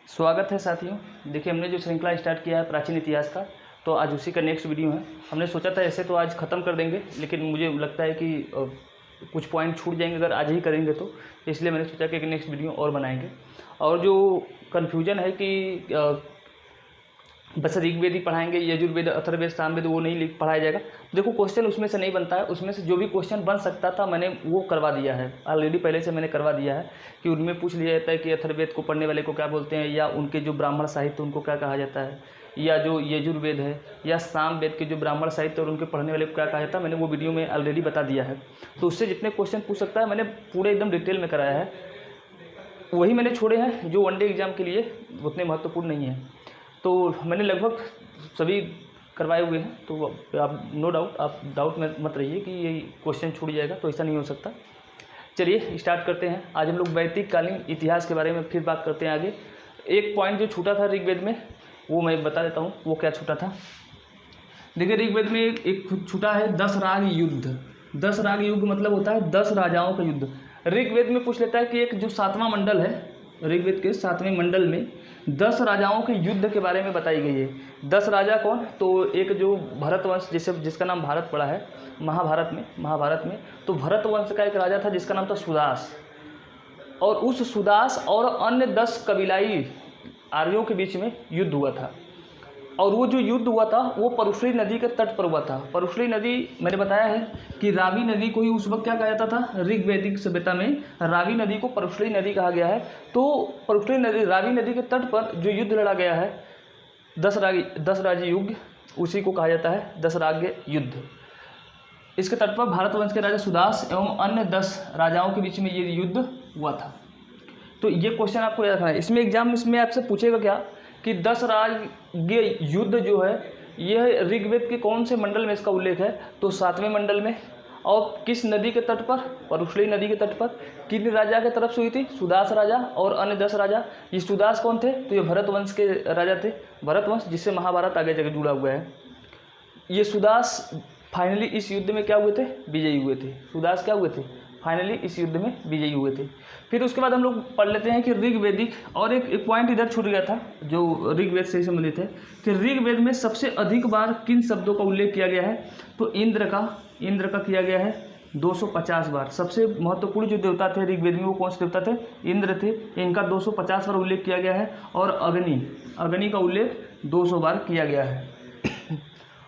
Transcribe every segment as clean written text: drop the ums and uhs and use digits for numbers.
स्वागत है साथियों। देखिए, हमने जो श्रृंखला स्टार्ट किया है प्राचीन इतिहास का, तो आज उसी का नेक्स्ट वीडियो है। हमने सोचा था ऐसे तो आज ख़त्म कर देंगे, लेकिन मुझे लगता है कि कुछ पॉइंट छूट जाएंगे अगर आज ही करेंगे तो, इसलिए मैंने सोचा कि एक नेक्स्ट वीडियो और बनाएंगे। और जो कन्फ्यूजन है कि बस ऋग्वेद ही पढ़ाएंगे, यजुर्वेद, अथर्ववेद, सामवेद वो नहीं पढ़ाया जाएगा। देखो, क्वेश्चन उसमें से नहीं बनता है। उसमें से जो भी क्वेश्चन बन सकता था मैंने वो करवा दिया है ऑलरेडी, पहले से मैंने करवा दिया है कि उनमें पूछ लिया जाता है कि अथर्ववेद को पढ़ने वाले को क्या बोलते हैं, या उनके जो ब्राह्मण साहित्य उनको क्या कहा जाता है, या जो यजुर्वेद है या सामवेद के जो ब्राह्मण साहित्य और उनके पढ़ने वाले को क्या कहा जाता है, मैंने वो वीडियो में ऑलरेडी बता दिया है। तो उससे जितने क्वेश्चन पूछ सकता है मैंने पूरे एकदम डिटेल में कराया है। वही मैंने छोड़े हैं जो वनडे एग्जाम के लिए उतने महत्वपूर्ण नहीं है। तो मैंने लगभग सभी करवाए हुए हैं, तो आप नो डाउट, आप डाउट में मत रहिए कि ये क्वेश्चन छूट जाएगा, तो ऐसा नहीं हो सकता। चलिए स्टार्ट करते हैं। आज हम लोग वैदिक कालीन इतिहास के बारे में फिर बात करते हैं आगे। एक पॉइंट जो छूटा था ऋग्वेद में वो मैं बता देता हूँ, वो क्या छूटा था। देखिए, ऋग्वेद में एक छूटा है 10 राग युद्ध। 10 राग युद्ध मतलब होता है 10 राजाओं का युद्ध। ऋग्वेद में पूछ लेता है कि एक जो 7वां मंडल है, ऋग्वेद के 7वें मंडल में 10 राजाओं के युद्ध के बारे में बताई गई है। 10 राजा कौन? तो एक जो भरतवंश, जिसका नाम भारत पड़ा है महाभारत में, तो भरतवंश का एक राजा था जिसका नाम था सुदास। और उस सुदास और अन्य 10 कबीलाई आर्यों के बीच में युद्ध हुआ था। और वो जो युद्ध हुआ था वो परुशली नदी के तट पर हुआ था। परुशली नदी मैंने बताया है कि रावी नदी को ही उस वक्त क्या कहा जाता था, ऋग्वैदिक सभ्यता में रावी नदी को परुशली नदी कहा गया है। तो परुशली नदी, रावी नदी के तट पर जो युद्ध लड़ा गया है 10 राज्य युद्ध, उसी को कहा जाता है 10 राज्य युद्ध। इसके तट पर भारतवंश के राजा सुदास एवं अन्य 10 राजाओं के बीच में ये युद्ध हुआ था। तो ये क्वेश्चन आपको याद रखना है। इसमें एग्जाम इसमें आपसे पूछेगा क्या कि 10 राज्य युद्ध जो है यह ऋग्वेद के कौन से मंडल में इसका उल्लेख है, तो 7वें मंडल में। और किस नदी के तट पर? परुशली नदी के तट पर। किन राजा के तरफ से हुई थी? सुदास राजा और अन्य 10 राजा। ये सुदास कौन थे? तो ये भरतवंश के राजा थे, भरतवंश जिससे महाभारत आगे जाकर जुड़ा हुआ है। ये सुदास फाइनली इस युद्ध में क्या हुए थे? विजयी हुए थे। सुदास क्या हुए थे? फाइनली इस युद्ध में विजयी हुए थे। फिर उसके बाद हम लोग पढ़ लेते हैं कि ऋग्वेदिक, और एक पॉइंट इधर छूट गया था जो ऋग्वेद से संबंधित है कि ऋग्वेद में सबसे अधिक बार किन शब्दों का उल्लेख किया गया है, तो इंद्र का किया गया है 250 बार। सबसे महत्वपूर्ण जो देवता थे ऋग्वेद में वो कौन से देवता थे? इंद्र थे। इनका 250 बार उल्लेख किया गया है। और अग्नि का उल्लेख 200 बार किया गया है।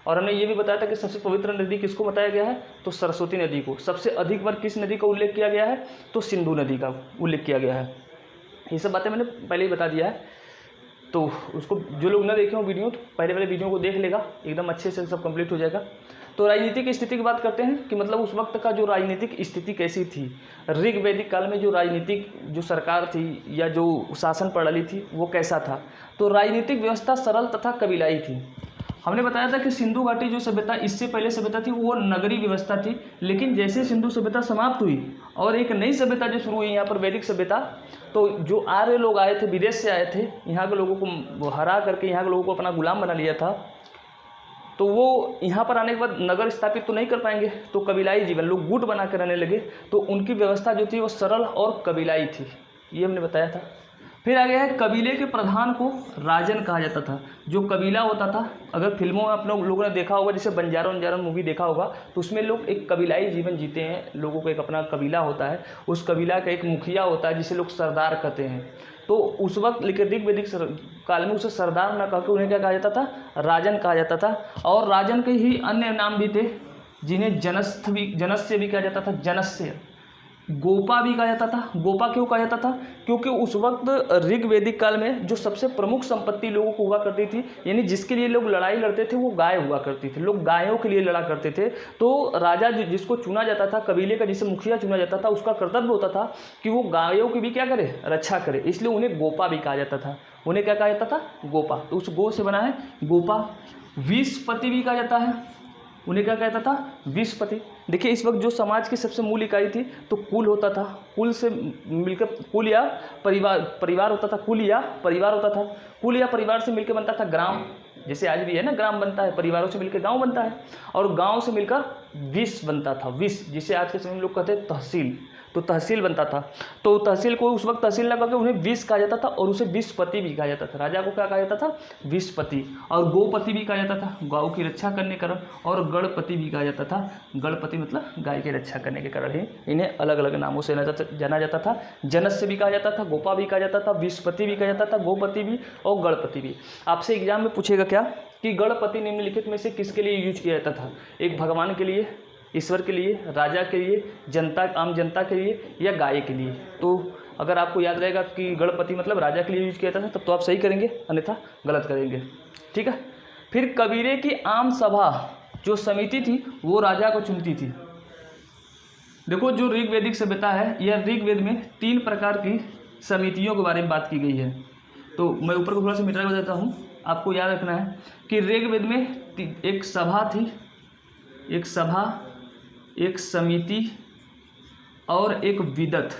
और हमने ये भी बताया था कि सबसे पवित्र नदी किसको बताया गया है, तो सरस्वती नदी को। सबसे अधिक बार किस नदी का उल्लेख किया गया है, तो सिंधु नदी का उल्लेख किया गया है। ये सब बातें मैंने पहले ही बता दिया है, तो उसको जो लोग ना देखे हो वीडियो, तो पहले वाले वीडियो को देख लेगा, एकदम अच्छे से सब कंप्लीट हो जाएगा। तो राजनीतिक स्थिति की बात करते हैं कि मतलब उस वक्त का जो राजनीतिक स्थिति कैसी थी। ऋग्वैदिक काल में जो राजनीतिक जो सरकार थी या जो शासन प्रणाली थी वो कैसा था, तो राजनीतिक व्यवस्था सरल तथा कबीलाई थी। हमने बताया था कि सिंधु घाटी जो सभ्यता, इससे पहले सभ्यता थी वो नगरी व्यवस्था थी। लेकिन जैसे सिंधु सभ्यता समाप्त हुई और एक नई सभ्यता जो शुरू हुई यहाँ पर, वैदिक सभ्यता, तो जो आर्य लोग आए थे, विदेश से आए थे, यहाँ के लोगों को हरा करके यहाँ के लोगों को अपना गुलाम बना लिया था। तो वो यहाँ पर आने के बाद नगर स्थापित तो नहीं कर पाएंगे, तो कबीलाई जीवन, लोग गुट बना कर रहने लगे। तो उनकी व्यवस्था जो थी वो सरल और कबीलाई थी, ये हमने बताया था। फिर आगे है कबीले के प्रधान को राजन कहा जाता था। जो कबीला होता था, अगर फिल्मों में आप लोगों ने देखा होगा, जैसे बंजारा मूवी देखा होगा, तो उसमें लोग एक कबीलाई जीवन जीते हैं। लोगों को एक अपना कबीला होता है, उस कबीला का एक मुखिया होता है जिसे लोग सरदार कहते हैं। तो उस वक्त लेकिन ऋग्वैदिक काल में उसे सरदार न कहकर उन्हें क्या कहा जाता था, राजन कहा जाता था। और राजन के ही अन्य नाम भी थे जिन्हें जनस्य भी कहा जाता था, जनस्य। गोपा भी कहा जाता था। गोपा क्यों कहा जाता था? क्योंकि उस वक्त ऋग्वैदिक काल में जो सबसे प्रमुख संपत्ति लोगों को हुआ करती थी, यानी जिसके लिए लोग लड़ाई लड़ते थे, वो गाय हुआ करती थी। लोग गायों के लिए लड़ा करते थे। तो राजा जिसको चुना जाता था, कबीले का जिसे मुखिया चुना जाता था, उसका कर्तव्य होता था कि वो गायों की भी क्या करे, रक्षा करे। इसलिए उन्हें गोपा भी कहा जाता था। उन्हें क्या कहा जाता था? गोपा। तो उस गो से बना है गोपा। विषपति भी कहा जाता है। उन्हें क्या कहता था? विषपति। देखिए, इस वक्त जो समाज की सबसे मूल इकाई थी तो कुल होता था। कुल से मिलकर कुल या परिवार होता था। कुल या परिवार होता था। कुल या परिवार से मिलकर बनता था ग्राम। जैसे आज भी है ना, ग्राम बनता है, परिवारों से मिलकर गांव बनता है। और गांव से मिलकर विष बनता था। विष, जिसे आज के समय में लोग कहते हैं तहसील। तो तहसील बनता था। तो तहसील को उस वक्त तहसील ना करके उन्हें विष कहा जाता था और उसे विषपति भी कहा जाता था। राजा को क्या कहा जाता था? विषपति। और गोपति भी कहा जाता था, गौ की रक्षा करने के कारण। और गणपति भी कहा जाता था। गणपति मतलब गाय की रक्षा करने के कारण ही इन्हें अलग अलग नामों से जाना जाता था। जनस्य भी कहा जाता था, गोपा भी कहा जाता था, विषपति भी कहा जाता था, गोपति भी और गणपति भी। आपसे एग्जाम में पूछेगा क्या कि गणपति निम्नलिखित में से किसके लिए यूज किया जाता था? एक भगवान के लिए, ईश्वर के लिए, राजा के लिए, जनता, आम जनता के लिए, या गाय के लिए। तो अगर आपको याद रहेगा कि गणपति मतलब राजा के लिए यूज किया जाता था तब तो आप सही करेंगे, अन्यथा गलत करेंगे। ठीक है। फिर कबीले की आम सभा जो समिति थी वो राजा को चुनती थी। देखो जो ऋग्वेदिक सभ्यता है, यह ऋग्वेद में 3 प्रकार की समितियों के बारे में बात की गई है। तो मैं ऊपर को थोड़ा सा मिटा देता हूँ, आपको याद रखना है कि ऋग्वेद में एक सभा थी, एक सभा, एक समिति और एक विदत।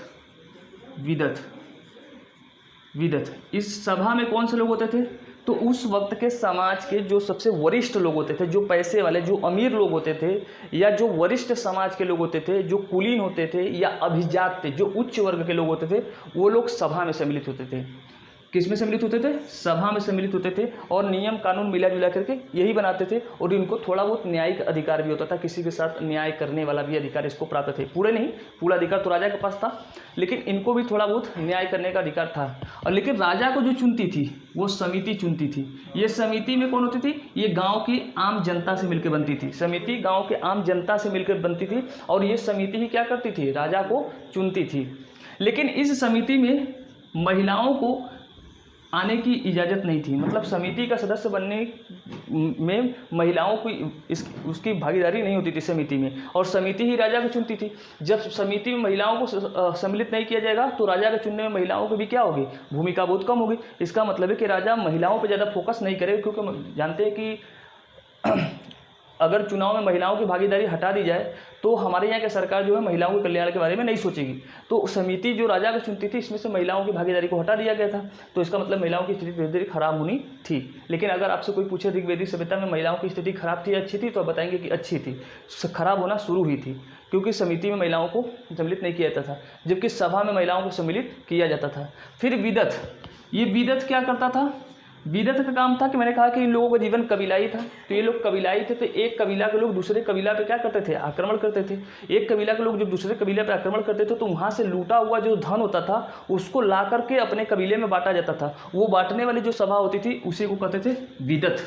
इस सभा में कौन से लोग होते थे? तो उस वक्त के समाज के जो सबसे वरिष्ठ लोग होते थे, जो पैसे वाले, जो अमीर लोग होते थे, या जो वरिष्ठ समाज के लोग होते थे, जो कुलीन होते थे या अभिजात थे, जो उच्च वर्ग के लोग होते थे, वो लोग सभा में सम्मिलित होते थे। किस में सम्मिलित होते थे? सभा में सम्मिलित होते थे। और नियम कानून मिला जुला करके यही बनाते थे। और इनको थोड़ा बहुत न्यायिक अधिकार भी होता था, किसी के साथ न्याय करने वाला भी अधिकार इसको प्राप्त थे। पूरे नहीं, पूरा अधिकार तो राजा के पास था, लेकिन इनको भी थोड़ा बहुत न्याय करने का अधिकार था। और लेकिन राजा को जो चुनती थी वो समिति चुनती थी। ये समिति में कौन होती थी? ये गाँव की आम जनता से मिलकर बनती थी। समिति गाँव के आम जनता से मिलकर बनती थी। और ये समिति ही क्या करती थी? राजा को चुनती थी। लेकिन इस समिति में महिलाओं को आने की इजाज़त नहीं थी। मतलब समिति का सदस्य बनने में महिलाओं की उसकी भागीदारी नहीं होती थी समिति में, और समिति ही राजा को चुनती थी। जब समिति में महिलाओं को सम्मिलित नहीं किया जाएगा तो राजा के चुनने में महिलाओं की भी क्या होगी? भूमिका बहुत कम होगी। इसका मतलब है कि राजा महिलाओं पर ज़्यादा फोकस नहीं करेगा, क्योंकि जानते हैं कि अगर चुनाव में महिलाओं की भागीदारी हटा दी जाए तो हमारे यहाँ की सरकार जो है महिलाओं के कल्याण के बारे में नहीं सोचेगी। तो समिति जो राजा को चुनती थी इसमें से महिलाओं की भागीदारी को हटा दिया गया था। तो इसका मतलब महिलाओं की स्थिति धीरे धीरे खराब होनी थी। लेकिन अगर आपसे कोई पूछे ऋग्वेदिक सभ्यता में महिलाओं की स्थिति खराब थी या अच्छी थी, तो आप बताएंगे कि अच्छी थी। खराब होना शुरू हुई थी, क्योंकि समिति में महिलाओं को सम्मिलित नहीं किया जाता था, जबकि सभा में महिलाओं को सम्मिलित किया जाता था। फिर विदत, ये विदत क्या करता था? विदत का काम था कि मैंने कहा कि इन लोगों का जीवन कबीलाई था। तो ये लोग कबीलाई थे, तो एक कबीला के लोग दूसरे कबीला पे क्या करते थे? आक्रमण करते थे। एक कबीला के लोग जब दूसरे कबीले पे आक्रमण करते थे तो वहाँ से लूटा हुआ जो धन होता था उसको ला करके अपने कबीले में बांटा जाता था। वो बांटने वाली जो सभा होती थी उसी को कहते थे विदत।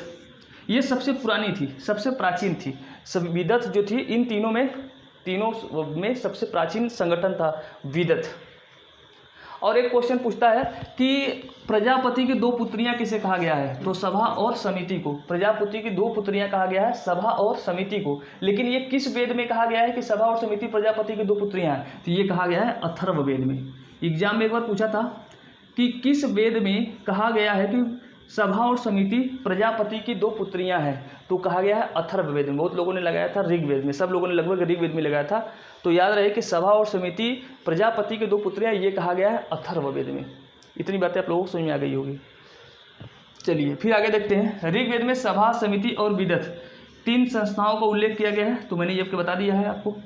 ये सबसे पुरानी थी, सबसे प्राचीन थी। सब विदत जो थी इन तीनों में सबसे प्राचीन संगठन था विदत। और एक क्वेश्चन पूछता है कि प्रजापति की 2 पुत्रियां किसे कहा गया है? तो सभा और समिति को। प्रजापति की 2 पुत्रियां कहा गया है सभा और समिति को। लेकिन ये किस वेद में कहा गया है कि सभा और समिति प्रजापति की 2 पुत्रियां हैं? तो ये कहा गया है अथर्ववेद में। एग्जाम में एक बार पूछा था कि किस वेद में कहा गया है कि सभा और समिति प्रजापति की 2 पुत्रियां हैं? तो कहा गया है अथर्ववेद में। बहुत लोगों ने लगाया था ऋग्वेद में, सब लोगों ने लगभग ऋग्वेद में लगाया था। तो याद रहे कि सभा और समिति प्रजापति की 2 पुत्रियां, ये कहा गया है अथर्ववेद में। इतनी बातें आप लोगों को समझ में आ गई होगी। चलिए फिर आगे देखते हैं। ऋग्वेद में सभा, समिति और विदत 3 संस्थाओं का उल्लेख किया गया है। तो मैंने ये बता दिया है आपको।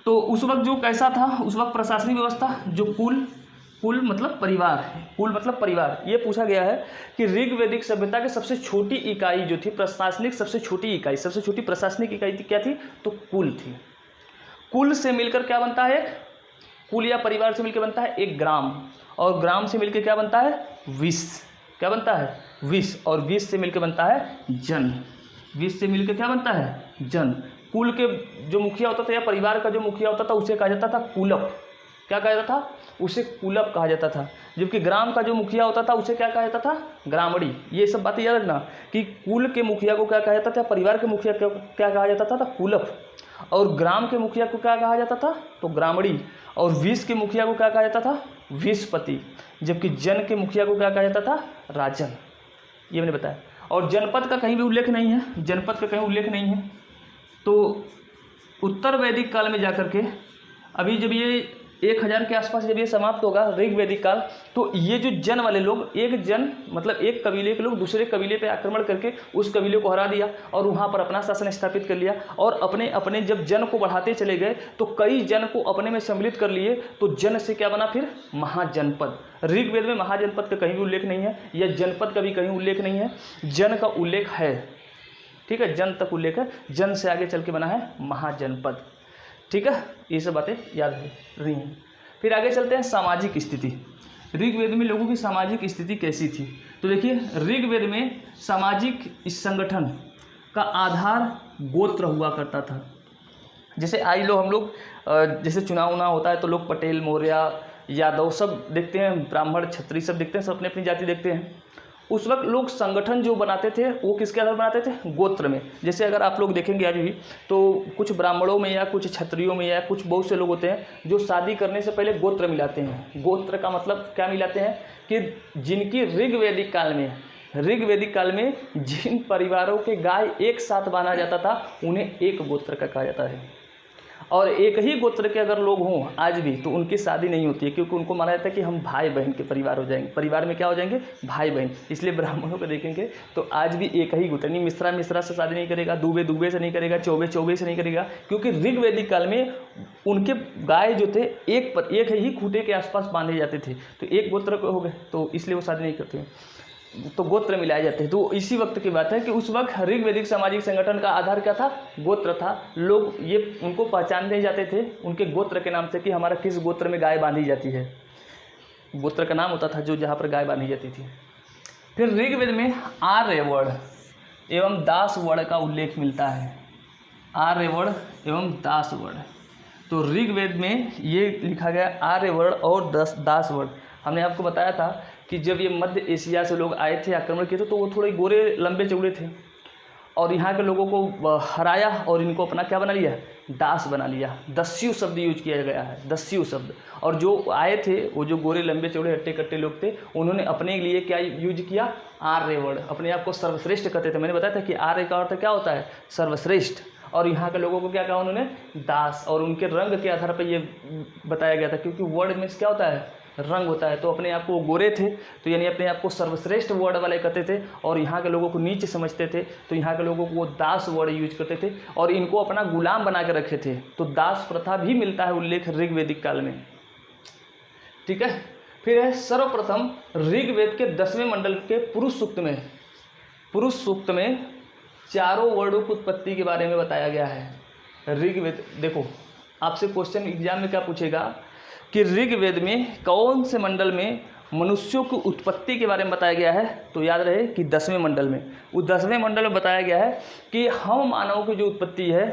तो उस वक्त जो कैसा था? उस वक्त प्रशासनिक व्यवस्था जो कुल मतलब परिवार, कुल मतलब परिवार। ये पूछा गया है कि ऋग्वेदिक सभ्यता की सबसे छोटी इकाई जो थी, प्रशासनिक सबसे छोटी इकाई, सबसे छोटी प्रशासनिक इकाई क्या थी? तो कुल थी। कुल से मिलकर क्या बनता है? कुल या परिवार से मिलकर बनता है एक ग्राम, और ग्राम से मिलकर क्या बनता है? विष। क्या बनता है? विष। और विष से मिलकर बनता है जन। विष से मिलकर क्या बनता है? जन। कुल के जो मुखिया होता था या परिवार का जो मुखिया होता था उसे कहा जाता था कुलप। क्या कहा जाता था? उसे कुलप कहा जाता था। जबकि ग्राम का जो मुखिया होता था उसे क्या कहा जाता था? ग्रामणी। ये सब बातें याद रखना कि कुल के मुखिया को क्या कहा जाता था, परिवार के मुखिया को क्या कहा जाता था? कुलप। और ग्राम के मुखिया को क्या कहा जाता था? तो ग्रामणी। और विष के मुखिया को क्या कहा जाता था? विषपति। जबकि जन के मुखिया को क्या कहा जाता था? राजन। ये मैंने बताया। और जनपद का कहीं भी उल्लेख नहीं है, जनपद का कहीं उल्लेख नहीं है। तो उत्तर वैदिक काल में जाकर के अभी जब ये 1000 के आसपास जब ये समाप्त होगा ऋग्वैदिक काल, तो ये जो जन वाले लोग, एक जन मतलब एक कबीले के लोग दूसरे कबीले पे आक्रमण करके उस कबीले को हरा दिया और वहाँ पर अपना शासन स्थापित कर लिया। और अपने अपने जब जन को बढ़ाते चले गए तो कई जन को अपने में सम्मिलित कर लिए, तो जन से क्या बना फिर महाजनपद। ऋग्वेद में महाजनपद का कहीं भी उल्लेख नहीं है, या जनपद का भी कहीं उल्लेख नहीं है, जन का उल्लेख है, ठीक है, जन तक उल्लेख है, जन से आगे चल के बना है महाजनपद, ठीक है। ये सब बातें याद रही हैं। फिर आगे चलते हैं सामाजिक स्थिति। ऋग्वेद में लोगों की सामाजिक स्थिति कैसी थी, तो देखिए ऋग्वेद में सामाजिक इस संगठन का आधार गोत्र हुआ करता था। जैसे आज लोग हम लोग जैसे चुनाव उनाव होता है तो लोग पटेल, मौर्य, यादव सब देखते हैं, ब्राह्मण, क्षत्रिय सब देखते हैं, सब अपनी अपनी जाति देखते हैं। उस वक्त लोग संगठन जो बनाते थे वो किसके आधार बनाते थे, गोत्र में। जैसे अगर आप लोग देखेंगे आज भी तो कुछ ब्राह्मणों में या कुछ क्षत्रियों में या कुछ बहुत से लोग होते हैं जो शादी करने से पहले गोत्र मिलाते हैं। गोत्र का मतलब क्या मिलाते हैं कि जिनकी ऋग्वैदिक काल में जिन परिवारों के गाय एक साथ बांधा जाता था उन्हें एक गोत्र का कहा जाता है। और एक ही गोत्र के अगर लोग हों आज भी तो उनकी शादी नहीं होती है, क्योंकि उनको माना जाता है कि हम भाई बहन के परिवार हो जाएंगे, परिवार में क्या हो जाएंगे, भाई बहन। इसलिए ब्राह्मणों को देखेंगे तो आज भी एक ही गोत्र, नहीं मिश्रा से शादी नहीं करेगा, दुबे से नहीं करेगा, चौबे से नहीं करेगा, क्योंकि ऋग्वैदिक काल में उनके गाय जो थे एक ही खूंटे के आसपास बांधे जाते थे, तो एक गोत्र हो गए, तो इसलिए वो शादी नहीं करते हैं, तो गोत्र मिलाए जाते हैं। तो इसी वक्त की बात है कि उस वक्त ऋग्वैदिक सामाजिक संगठन का आधार क्या था, गोत्र था। लोग ये उनको पहचानने जाते थे उनके गोत्र के नाम से कि हमारा किस गोत्र में गाय बांधी जाती है, गोत्र का नाम होता था जो जहाँ पर गाय बांधी जाती थी। फिर ऋग्वेद में आर्यवर्ण एवं दासवर्ण का उल्लेख मिलता है, आर्यवर्ण एवं दासवर्ण। तो ऋग्वेद में ये लिखा गया आर्यवर्ण और दासवर्ण। हमने आपको बताया था कि जब ये मध्य एशिया से लोग आए थे, आक्रमण किए थे, तो वो थोड़े गोरे लंबे चौड़े थे और यहाँ के लोगों को हराया और इनको अपना क्या बना लिया, दास बना लिया। दस्यु शब्द यूज किया गया है, दस्यु शब्द। और जो आए थे वो जो गोरे लंबे चौड़े हट्टे कट्टे लोग थे, उन्होंने अपने लिए क्या यूज किया, आर्यवर्ण, अपने आप को सर्वश्रेष्ठ कहते थे। मैंने बताया था कि आर्य का अर्थ क्या होता है, सर्वश्रेष्ठ। और यहाँ के लोगों को क्या कहा उन्होंने, दास। और उनके रंग के आधार पर ये बताया गया था, क्योंकि वर्ण में क्या होता है, रंग होता है। तो अपने आप को गोरे थे तो यानी अपने आप को सर्वश्रेष्ठ वर्ण वाले कहते थे, और यहाँ के लोगों को नीच समझते थे, तो यहाँ के लोगों को वो दास वर्ण यूज करते थे और इनको अपना गुलाम बना के रखे थे। तो दास प्रथा भी मिलता है उल्लेख ऋग्वैदिक काल में, ठीक है। फिर है सर्वप्रथम ऋग्वेद के 10वें मंडल के पुरुष सूक्त में चारों वर्णों की उत्पत्ति के बारे में बताया गया है। ऋग्वेद, देखो आपसे क्वेश्चन एग्जाम में क्या पूछेगा कि ऋग्वेद में कौन से मंडल में मनुष्यों की उत्पत्ति के बारे में बताया गया है, तो याद रहे कि 10वें मंडल में। उस 10वें मंडल में बताया गया है कि हम मानव की जो उत्पत्ति है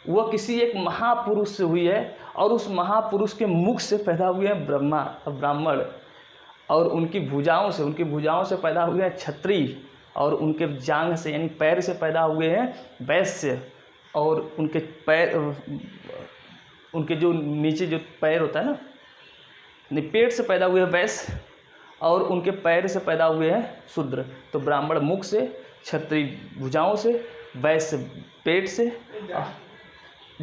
वह किसी एक महापुरुष से हुई है, और उस महापुरुष के मुख से पैदा हुए हैं ब्राह्मण, और उनकी भुजाओं से पैदा हुए हैं क्षत्रिय, और उनके जांघ से यानी पैर से पैदा हुए हैं वैश्य, और उनके जो नीचे जो पैर होता है ना, पेट से पैदा हुए हैं वैश्य, और उनके पैर से पैदा हुए हैं शूद्र। तो ब्राह्मण मुख से, क्षत्रिय भुजाओं से, वैश्य पेट से,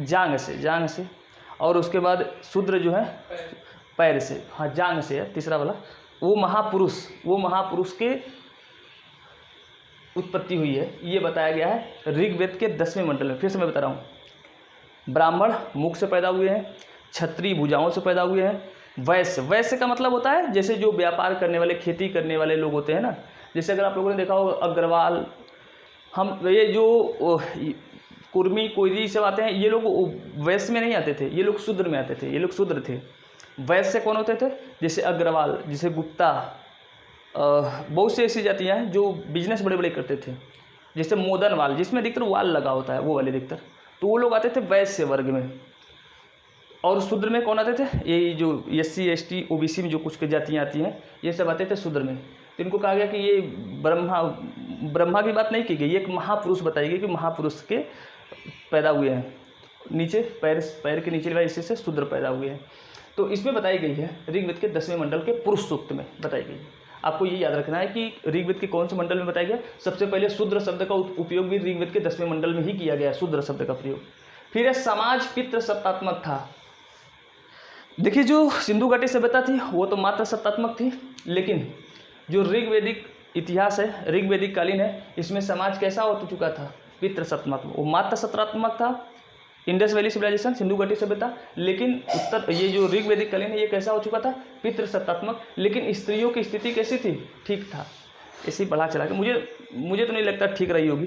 जांघ से, और उसके बाद शूद्र जो है पैर से, हाँ जांघ से है तीसरा वाला। वो महापुरुष के उत्पत्ति हुई है, ये बताया गया है ऋग्वेद के 10वें मंडल में। फिर से मैं बता रहा हूँ, ब्राह्मण मुख से पैदा हुए हैं, क्षत्रिय भुजाओं से पैदा हुए हैं, वैश्य का मतलब होता है जैसे जो व्यापार करने वाले, खेती करने वाले लोग होते हैं ना। जैसे अगर आप लोगों ने देखा हो अग्रवाल, हम ये जो कुर्मी कोयरी सब आते हैं, ये लोग वैश्य में नहीं आते थे, ये लोग शूद्र में आते थे, ये लोग शूद्र थे। वैश्य कौन होते थे, जैसे अग्रवाल, जैसे गुप्ता, बहुत से ऐसी जातियाँ हैं जो बिजनेस बड़े बड़े करते थे, जैसे मोदनवाल जिसमें अधिकतर वाल लगा होता है, वो वाले अधिकतर, तो वो लोग आते थे वैश्य वर्ग में। और शूद्र में कौन आते थे, ये जो SC ST OBC में जो कुछ जातियाँ आती हैं, ये सब आते थे शूद्र में। तो इनको कहा गया कि ये ब्रह्मा की बात नहीं की गई, एक महापुरुष बताई गई कि महापुरुष के पैदा हुए हैं, नीचे पैर के नीचे वाले हिस्से से शूद्र पैदा हुए हैं। तो इसमें बताई गई है ऋग्वेद के 10वें मंडल के पुरुष सूक्त में बताई गई। आपको ये याद रखना है कि ऋग्वेद के कौन से मंडल में बताया गया। सबसे पहले शूद्र शब्द का उपयोग भी ऋग्वेद के 10वें मंडल में ही किया गया, शूद्र शब्द का प्रयोग। फिर समाज पितृ सत्तात्मक था। देखिए जो सिंधु घाटी सभ्यता थी वो तो मात्र सत्तात्मक थी, लेकिन जो ऋग्वेदिक इतिहास है, ऋग्वेदिक कालीन है, इसमें समाज कैसा हो चुका था, पितृसत्तात्मक। वो मात्र सत्रात्मक था इंडस वैली सिविलाइजेशन, सिंधु घाटी सभ्यता, लेकिन ये जो ऋग्वेदिक कालीन है ये कैसा हो चुका था, पितृसत्तात्मक। लेकिन स्त्रियों की स्थिति कैसी थी, ठीक था, ऐसे ही बढ़ा चला के मुझे तो नहीं लगता ठीक रही होगी।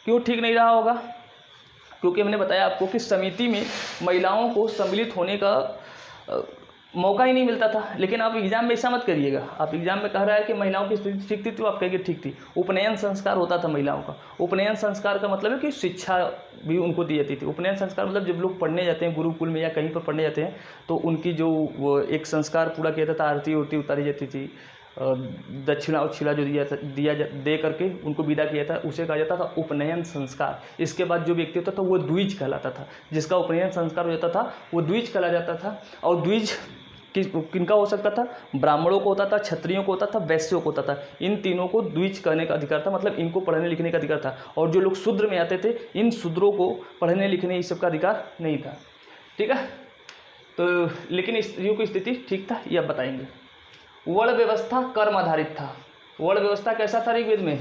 क्यों ठीक नहीं रहा होगा, क्योंकि हमने बताया आपको कि समिति में महिलाओं को सम्मिलित होने का मौका ही नहीं मिलता था। लेकिन आप एग्जाम में ऐसा मत करिएगा, आप एग्जाम में कह रहा है कि महिलाओं की स्थिति ठीक थी तो आप कहेंगे ठीक थी। उपनयन संस्कार होता था महिलाओं का। उपनयन संस्कार का मतलब है कि शिक्षा भी उनको दी जाती थी। उपनयन संस्कार मतलब जब लोग पढ़ने जाते हैं गुरुकुल में या कहीं पर पढ़ने जाते हैं तो उनकी जो वो एक संस्कार पूरा किया जाता था, आरती उरती उतारी जाती थी, दक्षिणा उच्छिला जो दे करके उनको विदा किया था, उसे कहा जाता था उपनयन संस्कार। इसके बाद जो व्यक्ति होता था वो द्विज कहलाता था, जिसका उपनयन संस्कार हो जाता था वो द्विज कहला जाता था। और द्विज किनका हो सकता था, ब्राह्मणों को होता था, क्षत्रियों को होता था, वैश्यों को होता था। इन तीनों को द्विज कहने का अधिकार था, मतलब इनको पढ़ने लिखने का अधिकार था। और जो लोग शूद्र में आते थे, इन शूद्रों को पढ़ने लिखने इस सब का अधिकार नहीं था। ठीक है, तो लेकिन स्त्रियों की स्थिति ठीक था, ये आप बताएंगे। वर्ण व्यवस्था कर्म आधारित था। वर्ण व्यवस्था कैसा था ऋग्वेद में,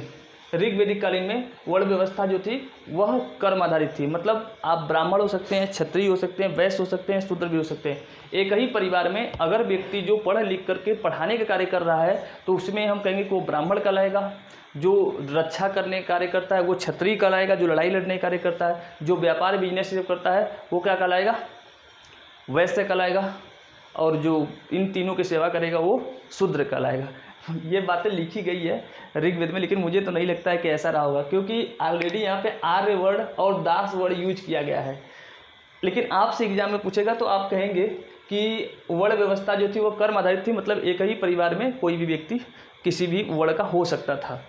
ऋग्वेदिक कालीन में वर्ण व्यवस्था जो थी वह कर्म आधारित थी। मतलब आप ब्राह्मण हो सकते हैं, क्षत्रिय हो सकते हैं, वैश्य हो सकते हैं, शूद्र भी हो सकते हैं। एक ही परिवार में अगर व्यक्ति जो पढ़ लिख करके पढ़ाने का कार्य कर रहा है तो उसमें हम कहेंगे कि वो ब्राह्मण कहलाएगा। जो रक्षा करने का कार्य करता है वो क्षत्रिय कहलाएगा। जो लड़ाई लड़ने का कार्य करता है, जो व्यापार बिजनेस करता है वो क्या कहलाएगा, वैश्य कहलाएगा। और जो इन तीनों की सेवा करेगा वो शूद्र कहलाएगा। ये बातें लिखी गई है ऋग्वेद में, लेकिन मुझे तो नहीं लगता है कि ऐसा रहा होगा, क्योंकि ऑलरेडी यहाँ पे आर्य वर्ण और दास वर्ण यूज किया गया है। लेकिन आपसे एग्जाम में पूछेगा तो आप कहेंगे कि वर्ण व्यवस्था जो थी वो कर्म आधारित थी, मतलब एक ही परिवार में कोई भी व्यक्ति किसी भी वर्ण का हो सकता था।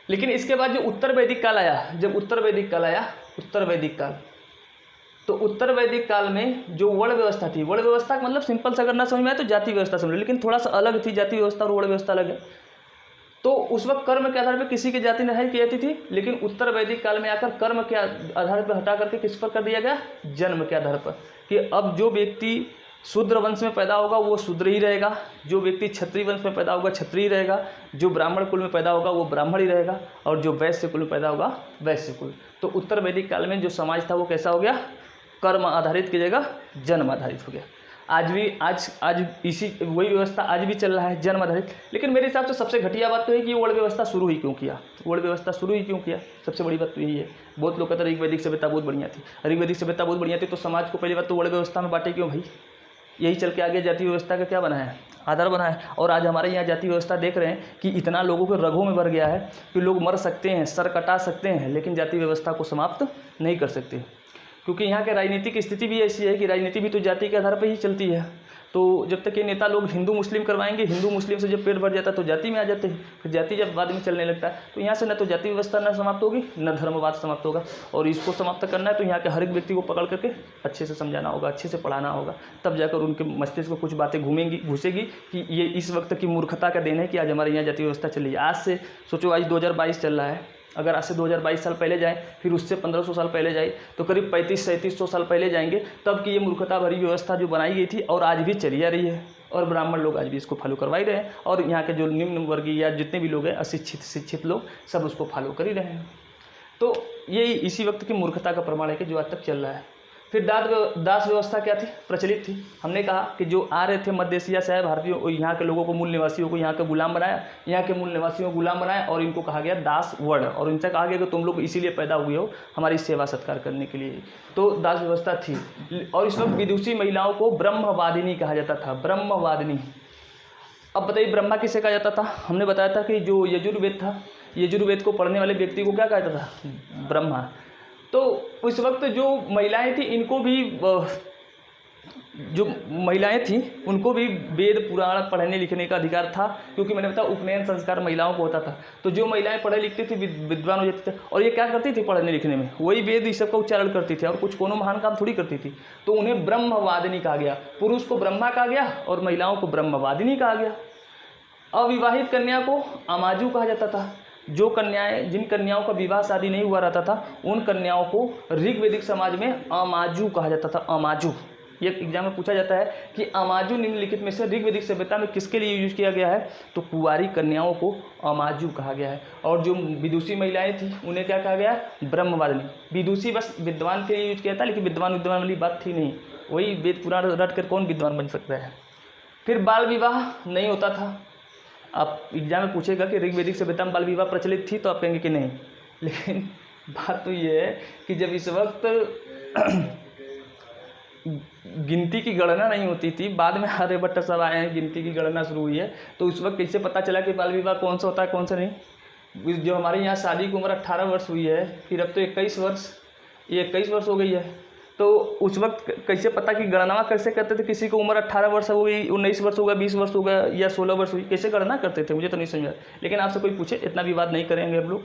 लेकिन इसके बाद जो उत्तर वैदिक काल आया, जब उत्तर वैदिक काल आया, उत्तर वैदिक काल, तो उत्तर वैदिक काल में जो वर्ण व्यवस्था थी, वर्ण व्यवस्था का मतलब सिंपल से अगर ना समझ में आए तो जाति व्यवस्था समझ लो, लेकिन थोड़ा सा अलग थी जाति व्यवस्था और वर्ण व्यवस्था अलग है। तो उस वक्त कर्म के आधार पर किसी की जाति निर्धारित की जाती थी, लेकिन उत्तर वैदिक काल में आकर कर्म के आधार पर हटा करके किस पर कर दिया गया, जन्म के आधार पर, कि अब जो व्यक्ति शूद्र वंश में पैदा होगा वो शूद्र ही रहेगा, जो व्यक्ति क्षत्रिय वंश में पैदा होगा क्षत्रिय रहेगा, जो ब्राह्मण कुल में पैदा होगा वो ब्राह्मण ही रहेगा, और जो वैश्य कुल में पैदा होगा वैश्य कुल। तो उत्तर वैदिक काल में जो समाज था वो कैसा हो गया, कर्म आधारित की जगह जन्म आधारित हो गया। आज इसी वही व्यवस्था आज भी चल रहा है, जन्म आधारित। लेकिन मेरे हिसाब से सबसे घटिया बात तो है कि वर्ण व्यवस्था शुरू ही क्यों किया, वर्ण व्यवस्था शुरू ही क्यों किया, सबसे बड़ी बात तो यही है। बहुत लोग कहते हैं ऋग्वैदिक सभ्यता बहुत बढ़िया थी, ऋग्वैदिक सभ्यता बहुत बढ़िया थी, तो समाज को पहली बात तो वर्ण व्यवस्था में बांटे क्यों भाई, यही चल के आगे जाति व्यवस्था का क्या बना है, आधार बना है। और आज हमारे यहाँ जाति व्यवस्था देख रहे हैं कि इतना लोगों के रगों में भर गया है कि लोग मर सकते हैं, सर कटा सकते हैं, लेकिन जाति व्यवस्था को समाप्त नहीं कर सकते, क्योंकि यहाँ के राजनीतिक स्थिति भी ऐसी है कि राजनीति भी तो जाति के आधार पर ही चलती है। तो जब तक ये नेता लोग हिंदू मुस्लिम करवाएंगे, हिंदू मुस्लिम से जब पेट भर जाता है तो जाति में आ जाते हैं, फिर जाति जब बाद में चलने लगता है तो यहाँ से न तो जाति व्यवस्था न समाप्त होगी न धर्मवाद समाप्त होगा। और इसको समाप्त करना है तो यहाँ के हर एक व्यक्ति को पकड़ करके अच्छे से समझाना होगा, अच्छे से पढ़ाना होगा, तब जाकर उनके मस्तिष्क में कुछ बातें घुसेगी कि ये इस वक्त की मूर्खता का देन है कि आज हमारे यहाँ जाति व्यवस्था चल रही है। आज से सोचो, आज 2022 चल रहा है, अगर आज से 2022 साल पहले जाएं, फिर उससे 1500 साल पहले जाए तो करीब 3500-3700 साल पहले जाएंगे, तब की ये मूर्खता भरी व्यवस्था जो बनाई गई थी और आज भी चली आ रही है, और ब्राह्मण लोग आज भी इसको फॉलो करवा ही रहे हैं, और यहाँ के जो निम्न वर्गीय या जितने भी लोग हैं अशिक्षित शिक्षित लोग सब उसको फॉलो कर ही रहे हैं। तो यही इसी वक्त की मूर्खता का प्रमाण है कि जो आज तक चल रहा है। फिर दास व्यवस्था क्या थी, प्रचलित थी। हमने कहा कि जो आ रहे थे मध्य एशिया से आए भारतीयों, यहाँ के लोगों को, मूल निवासियों को यहाँ के गुलाम बनाया, यहाँ के मूल निवासियों को गुलाम बनाया, और इनको कहा गया दास वर्ण, और इनसे कहा गया कि तुम लोग इसीलिए पैदा हुए हो हमारी सेवा सत्कार करने के लिए। तो दास व्यवस्था थी। और इस वक्त विदुषी महिलाओं को ब्रह्मवादिनी कहा जाता था, ब्रह्मवादिनी। अब बताइए ब्रह्मा किसे कहा जाता था, हमने बताया था कि जो यजुर्वेद था, यजुर्वेद को पढ़ने वाले व्यक्ति को क्या कहा जाता था, ब्रह्मा। तो उस वक्त जो महिलाएं थी, इनको भी, जो महिलाएं थी उनको भी वेद पुराण पढ़ने लिखने का अधिकार था, क्योंकि मैंने बताया उपनयन संस्कार महिलाओं को होता था। तो जो महिलाएं पढ़े लिखती थी, विद्वान हो जाते थे, और ये क्या करती थी पढ़ने लिखने में, वही वेद इस सब का उच्चारण करती थी, और कुछ कोनो महान काम थोड़ी करती थी। तो उन्हें ब्रह्मवादिनी कहा गया। पुरुष को ब्रह्मा कहा गया और महिलाओं को ब्रह्मवादिनी कहा गया। अविवाहित कन्या को अमाजू कहा जाता था। जो कन्याएं, जिन कन्याओं का विवाह शादी नहीं हुआ रहता था, उन कन्याओं को ऋग्वैदिक समाज में अमाजू कहा जाता था, अमाजू। ये एग्जाम में पूछा जाता है कि अमाजु निम्नलिखित में से ऋग्वैदिक सभ्यता में किसके लिए यूज किया गया है, तो कुंवारी कन्याओं को अमाजु कहा गया है। और जो विदुषी महिलाएं थी उन्हें क्या कहा गया है, ब्रह्मवादिनी। विदुषी बस विद्वान के लिए यूज किया था, लेकिन विद्वान वाली बात थी नहीं, वही वेद पुराण रट कर कौन विद्वान बन सकता है। फिर बाल विवाह नहीं होता था। आप एग्जाम में पूछेगा कि ऋग्वैदिक सभ्यता में बाल विवाह प्रचलित थी, तो आप कहेंगे कि नहीं, लेकिन बात तो ये है कि जब इस वक्त गिनती की गणना नहीं होती थी, बाद में आर्यभट्ट सब आए हैं, गिनती की गणना शुरू हुई है, तो उस वक्त कैसे पता चला कि बाल विवाह कौन सा होता है कौन सा नहीं। जो हमारे यहाँ शादी की उम्र 18 वर्ष हुई है, फिर अब तो 21 वर्ष हो गई है, तो उस वक्त कैसे पता कि गणना कैसे करते थे, किसी को उम्र 18 वर्ष हो गई, 19 वर्ष हो गया, 20 वर्ष हो गया या 16 वर्ष हुई, कैसे गणना करते थे, मुझे तो नहीं समझा। लेकिन आपसे कोई पूछे, इतना विवाद नहीं करेंगे हम लोग,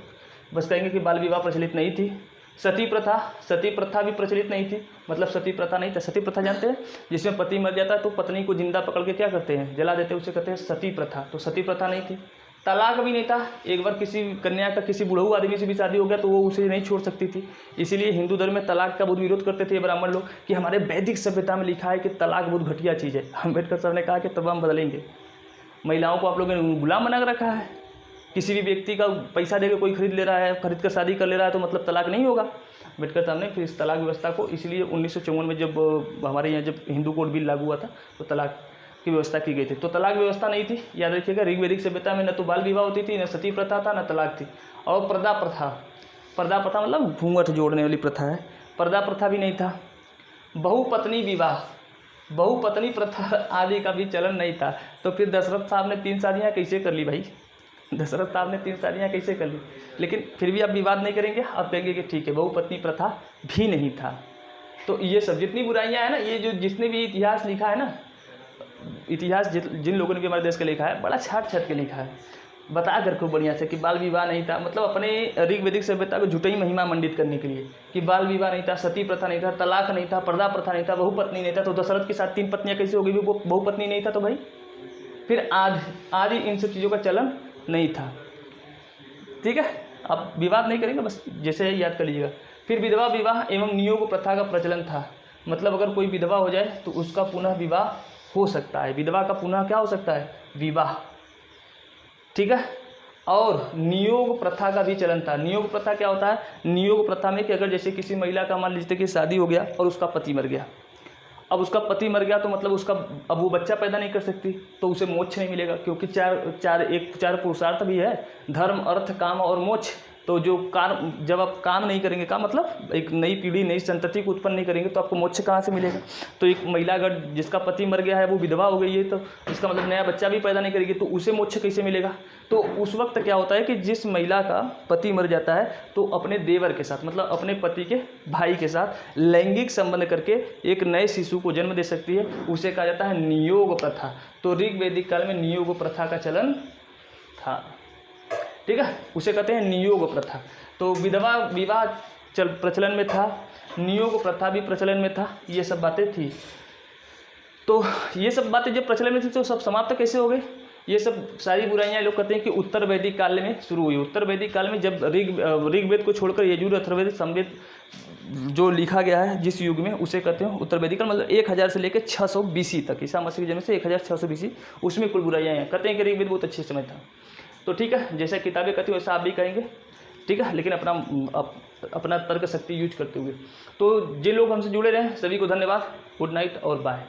बस कहेंगे कि बाल विवाह प्रचलित नहीं थी। सती प्रथा भी प्रचलित नहीं थी, मतलब सती प्रथा नहीं था। सती प्रथा जानते हैं, जिसमें पति मर जाता है तो पत्नी को जिंदा पकड़ के क्या करते हैं, जला देते हैं, उसे कहते हैं सती प्रथा। तो सती प्रथा नहीं थी। तलाक भी नहीं था। एक बार किसी कन्या का किसी बुढ़ऊ आदमी से भी शादी हो गया तो वो उसे नहीं छोड़ सकती थी। इसीलिए हिंदू धर्म में तलाक का बहुत विरोध करते थे ब्राह्मण लोग कि हमारे वैदिक सभ्यता में लिखा है कि तलाक बहुत घटिया चीज़ है। अम्बेडकर साहब ने कहा कि तब हम बदलेंगे। महिलाओं को आप लोगों ने गुलाम बना रखा है। किसी भी व्यक्ति का पैसा देकर कोई खरीद ले रहा है, खरीद कर शादी कर ले रहा है, तो मतलब तलाक नहीं होगा। अम्बेडकर साहब ने फिर इस तलाक व्यवस्था को, इसलिए 1954 में जब हमारे यहाँ जब हिंदू कोड बिल लागू हुआ था तो तलाक की व्यवस्था की गई थी। तो तलाक व्यवस्था नहीं थी, याद रखिएगा। ऋग्वैदिक सभ्यता में न तो बाल विवाह होती थी, न सती प्रथा था, न तलाक थी। और पर्दा प्रथा मतलब घूंघट जोड़ने वाली प्रथा है, पर्दा प्रथा भी नहीं था। बहुपत्नी प्रथा आदि का भी चलन नहीं था। तो फिर दशरथ साहब ने 3 शादियाँ कैसे कर ली भाई? दशरथ साहब ने 3 शादियाँ कैसे कर ली? लेकिन फिर भी आप विवाद नहीं करेंगे, आप कहेंगे कि ठीक है, बहुपत्नी प्रथा भी नहीं था। तो ये सब जितनी बुराइयाँ हैं ना, ये जो जिसने भी इतिहास लिखा है ना, इतिहास जिन लोगों ने भी हमारे देश का लिखा है, बड़ा छाट के लिखा है, बता कर खूब बढ़िया से कि बाल विवाह नहीं था। मतलब अपने ऋग्वैदिक सभ्यता को झूठी महिमा मंडित करने के लिए कि बाल विवाह नहीं था, सती प्रथा नहीं था, तलाक नहीं था, पर्दा प्रथा नहीं था, बहुपत्नी नहीं था। तो दशरथ के साथ 3 पत्नियाँ कैसे हो गई? वो बहुपत्नी नहीं था तो भाई। फिर आदि इन सब चीज़ों का चलन नहीं था। ठीक है, अब विवाद नहीं करेंगे, बस जैसे याद कर लीजिएगा। फिर विधवा विवाह एवं नियोग प्रथा का प्रचलन था। मतलब अगर कोई विधवा हो जाए तो उसका पुनः विवाह हो सकता है। विधवा का पुनः क्या हो सकता है? विवाह। ठीक है। और नियोग प्रथा का भी चलन था। नियोग प्रथा क्या होता है? नियोग प्रथा में कि अगर जैसे किसी महिला का मान लीजिए कि शादी हो गया और उसका पति मर गया, अब उसका पति मर गया तो मतलब उसका अब वो बच्चा पैदा नहीं कर सकती, तो उसे मोक्ष नहीं मिलेगा, क्योंकि चार पुरुषार्थ भी है, धर्म, अर्थ, काम और मोक्ष। तो जो जब आप काम नहीं करेंगे, काम मतलब एक नई पीढ़ी, नई संतति को उत्पन्न नहीं करेंगे, तो आपको मोक्ष कहाँ से मिलेगा? तो एक महिला अगर जिसका पति मर गया है, वो विधवा हो गई है, तो इसका मतलब नया बच्चा भी पैदा नहीं करेगी, तो उसे मोक्ष कैसे मिलेगा? तो उस वक्त क्या होता है कि जिस महिला का पति मर जाता है तो अपने देवर के साथ, मतलब अपने पति के भाई के साथ लैंगिक संबंध करके एक नए शिशु को जन्म दे सकती है। उसे कहा जाता है नियोग प्रथा। तो ऋग्वैदिक काल में नियोग प्रथा का चलन था। ठीक है, उसे कहते हैं नियोग प्रथा। तो विधवा विवाह प्रचलन में था, नियोग प्रथा भी प्रचलन में था, ये सब बातें थी। तो ये सब बातें जब प्रचलन में थी तो सब समाप्त कैसे हो गई? ये सब सारी बुराइयां लोग कहते हैं कि उत्तर वैदिक काल में शुरू हुई। उत्तर वैदिक काल में जब ऋग्वेद को छोड़कर यजुर, अथर्ववेद, सामवेद जो लिखा गया है जिस युग में, उसे कहते हैं उत्तर वैदिक काल। मतलब 1000 से लेकर 600 BC तक, ईसा मसीह के जन्म से 1600 BC, उसमें कुल बुराइयां हैं। कहते हैं कि ऋग्वेद बहुत अच्छे समय था। तो ठीक है, जैसे किताबें कहती हैं वैसा आप भी कहेंगे। ठीक है, लेकिन अपना तर्क शक्ति यूज करते हुए। तो जिन लोग हमसे जुड़े रहे सभी को धन्यवाद। गुड नाइट और बाय।